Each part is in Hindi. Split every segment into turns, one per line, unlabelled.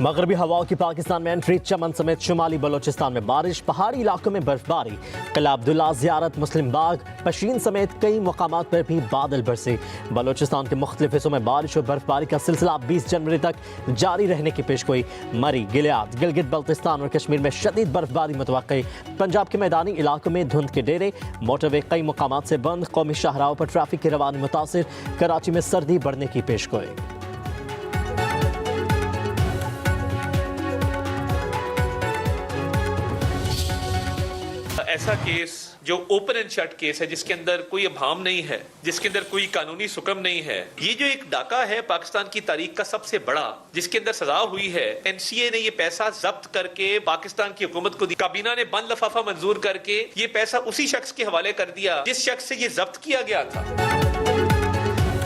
मगरबी हवाओं की पाकिस्तान में एंट्री, चमन समेत शुमाली बलोचिस्तान में बारिश, पहाड़ी इलाकों में बर्फबारी, किला अब्दुल्ला, ज़ियारत, मुस्लिम बाग, पशीन समेत कई मकामात पर भी बादल बरसे। बलोचिस्तान के मुख्तलिफ हिस्सों में बारिश और बर्फबारी का सिलसिला 20 जनवरी तक जारी रहने की पेशगोई। मरी, गिलियाद, गिलगित बल्तिस्तान और कश्मीर में शदीद बर्फबारी मुतवक्की। पंजाब के मैदानी इलाकों में धुंध के डेरे, मोटरवे कई मकामात से बंद, कौमी शाहराहों पर ट्रैफिक की रवानी मुतासिर। कराची में सर्दी बढ़ने की पेशगोई।
ऐसा केस जो ओपन एंड शट केस है, जिसके अंदर कोई अभाम नहीं है, जिसके अंदर कोई कानूनी सुकम नहीं है, ये जो एक डाका है पाकिस्तान की तारीख का सबसे बड़ा, जिसके अंदर सजा हुई है, एनसीए ने ये पैसा जब्त करके पाकिस्तान की हुकूमत को दी। काबीना ने बंद लफाफा मंजूर करके ये पैसा उसी शख्स के हवाले कर दिया जिस शख्स से ये जब्त किया गया था।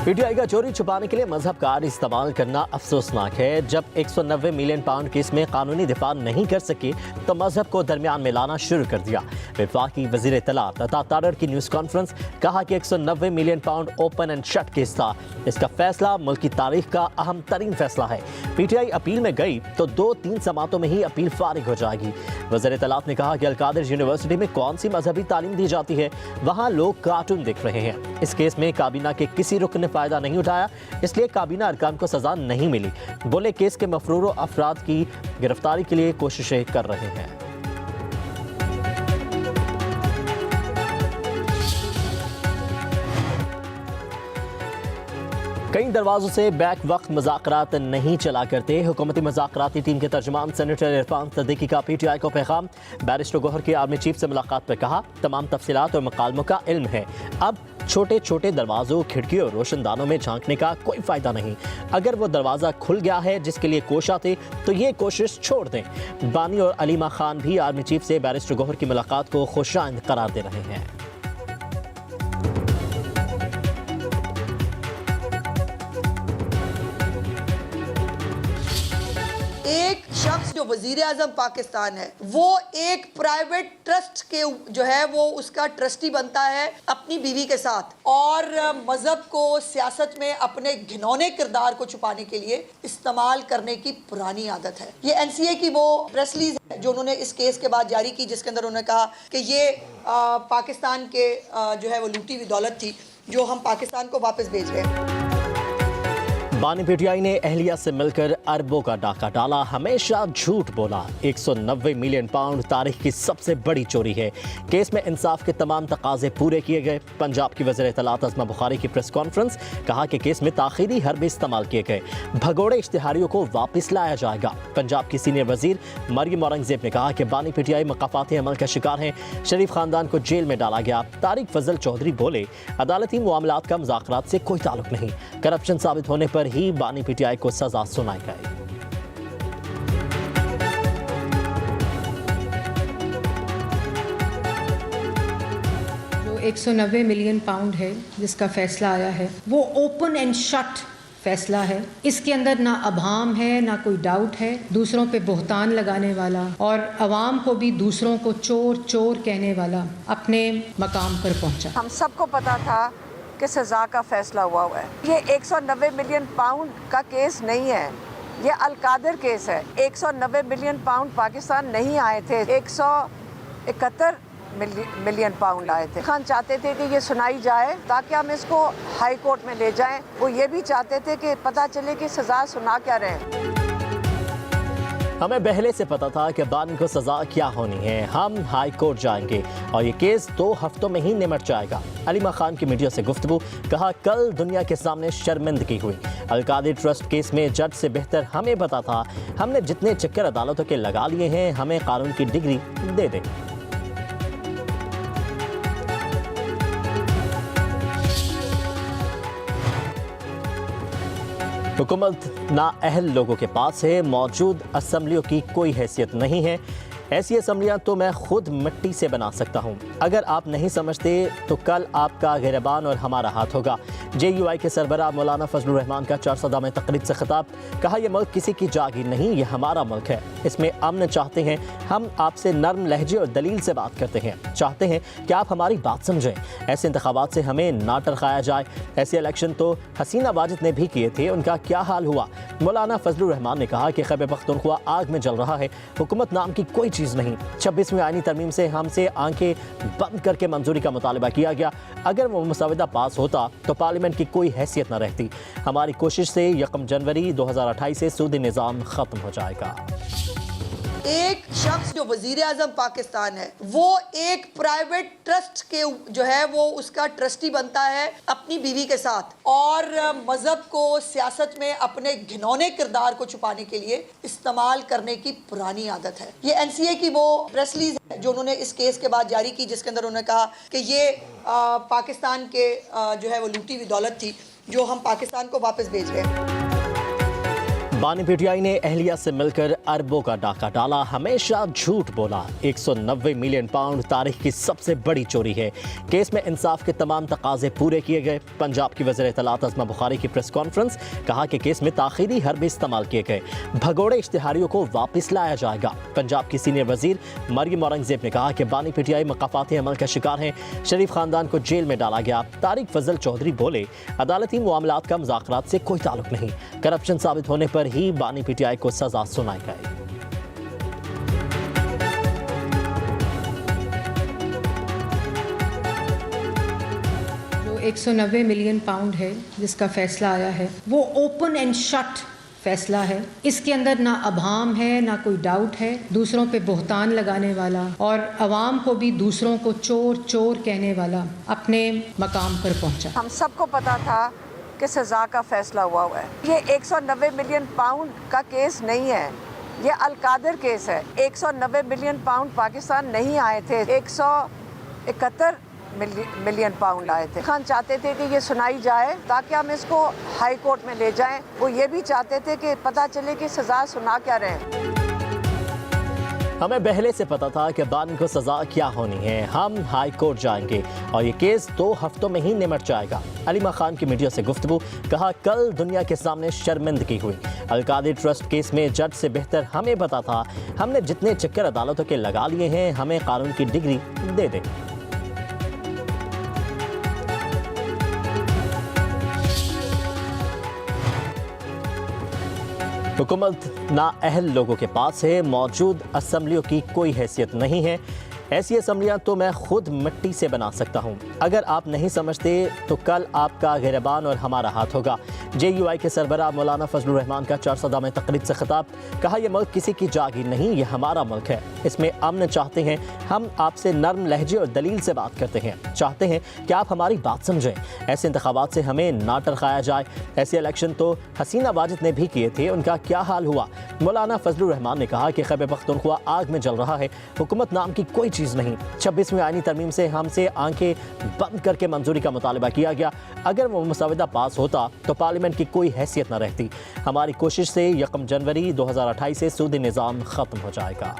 पीटीआई का चोरी छुपाने के लिए मजहब का इस्तेमाल करना अफसोसनाक है। जब 190 मिलियन पाउंड केस में कानूनी दिफा नहीं कर सके तो मजहब को दरमियान में लाना शुरू कर दिया। वफाकी वजीर इत्तलात अता तारर की न्यूज़ कॉन्फ्रेंस, कहा कि 190 million pound open and shut case था। इसका फैसला मुल्क की तारीख का अहम तरीन फैसला है। पीटीआई अपील में गई तो 2-3 समातों में ही अपील फारिग हो जाएगी। वजीर इत्तलात ने कहा कि अलकादिर यूनिवर्सिटी में कौन सी मजहबी तालीम दी जाती है, वहाँ लोग कार्टून देख रहे हैं। इस केस में काबीना के किसी रुकन ने फायदा नहीं उठाया, इसलिए काबीना अरकान को सजा नहीं मिली। बोले केस के मफरूर अफराद की गिरफ्तारी के लिए कोशिशें कर रहे हैं। कई दरवाजों से बैक वक्त मुज़ाकरात नहीं चला करते। हुकूमती मुज़ाकराती टीम के तर्जुमान सेनेटर इरफान सदीकी का पीटीआई को पैगाम। बैरिस्टर गौहर की आर्मी चीफ से मुलाकात पर कहा, तमाम तफसीलात और मकालमों का इल्म है, अब छोटे छोटे दरवाज़ों, खिड़कियों और रोशनदानों में झांकने का कोई फ़ायदा नहीं। अगर वो दरवाज़ा खुल गया है जिसके लिए कोशा थे तो ये कोशिश छोड़ दें। बानी और अलीमा खान भी आर्मी चीफ से बैरिस्टर गौहर की मुलाकात को खुशाइंद करार दे रहे हैं।
एक शख्स जो वजीर आजम पाकिस्तान है, वो एक प्राइवेट ट्रस्ट के जो है वो उसका ट्रस्टी बनता है अपनी बीवी के साथ, और मजहब को सियासत में अपने घिनौने किरदार को छुपाने के लिए इस्तेमाल करने की पुरानी आदत है। ये एनसीए की वो प्रेस रिलीज है जो उन्होंने इस केस के बाद जारी की, जिसके अंदर उन्होंने कहा कि ये पाकिस्तान के जो है वो लूटी हुई दौलत थी जो हम पाकिस्तान को वापस भेज रहे हैं।
बानी पीटीआई ने अहलिया से मिलकर अरबों का डाका डाला, हमेशा झूठ बोला। 190 मिलियन पाउंड तारीख की सबसे बड़ी चोरी है। केस में इंसाफ के तमाम तकाजे पूरे किए गए। पंजाब की वज़ीर इत्तलात अज़मा बुखारी की प्रेस कॉन्फ्रेंस, कहा कि केस में ताखीरी हरबे इस्तेमाल किए गए, भगोड़े इश्तिहारियों को वापस लाया जाएगा। पंजाब की सीनियर वजीर मरियम औरंगजेब ने कहा कि बानी पीटीआई मकाफाती अमल का शिकार हैं, शरीफ खानदान को जेल में डाला गया। तारिक फजल चौधरी बोले, अदालती मामलात का मुज़ाकरात से कोई ताल्लुक नहीं, करप्शन साबित होने पर ही बानी पीटीआई को सजा सुनाई गई।
190 मिलियन पाउंड है जिसका फैसला आया है, वो ओपन एंड शट फैसला है। इसके अंदर ना अभाम है, ना कोई डाउट है। दूसरों पे बोहतान लगाने वाला और अवाम को भी दूसरों को चोर चोर कहने वाला अपने मकाम पर पहुंचा।
हम सबको पता था कि सज़ा का फैसला हुआ है। ये 190 मिलियन पाउंड का केस नहीं है, ये अलकादिर केस है। 190 मिलियन पाउंड पाकिस्तान नहीं आए थे, 171 मिलियन पाउंड आए थे। खान चाहते थे कि ये सुनाई जाए ताकि हम इसको हाई कोर्ट में ले जाएं। वो ये भी चाहते थे कि पता चले कि सज़ा सुना क्या रहे।
हमें पहले से पता था कि बानी को सजा क्या होनी है, हम हाई कोर्ट जाएंगे और ये केस 2 हफ्तों में ही निमट जाएगा। अलीमा खान की मीडिया से गुफ्तगू, कहा कल दुनिया के सामने शर्मिंदगी हुई। अलकादिर ट्रस्ट केस में जज से बेहतर हमें पता था, हमने जितने चक्कर अदालतों के लगा लिए हैं, हमें कानून की डिग्री दे दें। हुकूमत नाअहल लोगों के पास है, मौजूद असम्बलियों की कोई हैसियत नहीं है। ऐसी असम्बलियाँ तो मैं खुद मिट्टी से बना सकता हूँ। अगर आप नहीं समझते तो कल आपका गिरबान और हमारा हाथ होगा। JUI के सरबराह मौलाना फजलुर रहमान का चारसदा में तकरीब से खिताब, कहा यह मुल्क किसी की जागीर नहीं, ये हमारा मुल्क है, इसमें अमन चाहते हैं, हम आपसे नर्म लहजे और दलील से बात करते हैं, चाहते हैं कि आप हमारी बात समझें, ऐसे इंतखाबात से हमें ना टरकाया जाए, ऐसे इलेक्शन तो हसीना वाजिद ने भी किए थे, उनका क्या हाल हुआ। मौलाना फजलुर रहमान ने कहा कि खैबर पख्तूनख्वा आग में जल रहा है, हुकूमत नाम की कोई चीज़ नहीं। 26वीं आईनी तरमीम से हमसे आंखें बंद करके मंजूरी का मुतालबा किया गया, अगर वो मसवदा पास होता तो पार्लियामेंट की कोई हैसियत न रहती। हमारी कोशिश से 1 जनवरी 2028 से सूदी निज़ाम ख़त्म हो जाएगा।
एक शख्स जो वजीर आजम पाकिस्तान है वो एक प्राइवेट ट्रस्ट के जो है वो उसका ट्रस्टी बनता है अपनी बीवी के साथ, और मजहब को सियासत में अपने घिनौने किरदार को छुपाने के लिए इस्तेमाल करने की पुरानी आदत है। ये NCA की वो प्रेस रिलीज है जो उन्होंने इस केस के बाद जारी की, जिसके अंदर उन्होंने कहा कि ये पाकिस्तान के जो है वो लूटी हुई दौलत थी जो हम पाकिस्तान को वापस भेज रहे हैं।
बानी PTI ने अहलिया से मिलकर अरबों का डाका डाला, हमेशा झूठ बोला। 190 मिलियन पाउंड तारीख की सबसे बड़ी चोरी है। केस में इंसाफ के तमाम तकाजे पूरे किए गए। पंजाब की वज़ीर इत्तलात अज़मा बुखारी की प्रेस कॉन्फ्रेंस, कहा कि केस में ताख़ीरी हरबे इस्तेमाल किए गए, भगोड़े इश्तिहारियों को वापस लाया जाएगा। पंजाब की सीनियर वज़ीर मरियम औरंगज़ेब ने कहा कि बानी PTI मकाफाती अमल का शिकार हैं, शरीफ खानदान को जेल में डाला गया। तारिक फजल चौधरी बोले अदालती मामलात का मुज़ाकरात से कोई ताल्लुक नहीं, करप्शन साबित होने पर ही बानी PTI को सजा सुनाई गई।
जो 190 मिलियन पाउंड है जिसका फैसला आया है वो ओपन एंड शट फैसला है। इसके अंदर ना अभाम है ना कोई डाउट है, दूसरों पे बोहतान लगाने वाला और अवाम को भी दूसरों को चोर चोर कहने वाला अपने मकाम पर पहुंचा।
हम सबको पता था कि सज़ा का फैसला हुआ है। ये 190 मिलियन पाउंड का केस नहीं है, ये अलकादर केस है। 190 मिलियन पाउंड पाकिस्तान नहीं आए थे, 171 मिलियन पाउंड आए थे। खान चाहते थे कि ये सुनाई जाए ताकि हम इसको हाई कोर्ट में ले जाएं। वो ये भी चाहते थे कि पता चले कि सज़ा सुना क्या रहे।
हमें पहले से पता था कि बानी को सजा क्या होनी है, हम हाई कोर्ट जाएंगे और ये केस 2 हफ्तों में ही निमट जाएगा। अलीमा खान की मीडिया से गुफ्तगू, कहा कल दुनिया के सामने शर्मिंदगी हुई। अलकादी ट्रस्ट केस में जज से बेहतर हमें पता था, हमने जितने चक्कर अदालतों के लगा लिए हैं, हमें कानून की डिग्री दे दे। हुकूमत नाअहल लोगों के पास है, मौजूद असम्बलियों की कोई हैसियत नहीं है। ऐसी असम्बलियाँ तो मैं खुद मिट्टी से बना सकता हूँ। अगर आप नहीं समझते तो कल आपका गिरबान और हमारा हाथ होगा। JUI के सरबराह मौलाना फजलुर रहमान का चारसदा में तकरीब से खिताब, कहा यह मुल्क किसी की जागीर नहीं, ये हमारा मुल्क है, इसमें अमन चाहते हैं, हम आपसे नर्म लहजे और दलील से बात करते हैं, चाहते हैं कि आप हमारी बात समझें, ऐसे इंतखाबात से हमें ना टरकाया जाए, ऐसे इलेक्शन तो हसीना वाजिद ने भी किए थे, उनका क्या हाल हुआ। मौलाना फजलुर रहमान ने कहा कि खैबर पख्तूनख्वा आग में जल रहा है, हुकूमत नाम की कोई चीज़ नहीं। 26वीं आईनी तरमीम से हमसे आंखें बंद करके मंजूरी का मुतालबा किया गया, अगर वो मसवदा पास होता तो पार्लियामेंट की कोई हैसियत न रहती। हमारी कोशिश से 1 जनवरी 2028 से सूदी निज़ाम ख़त्म हो जाएगा।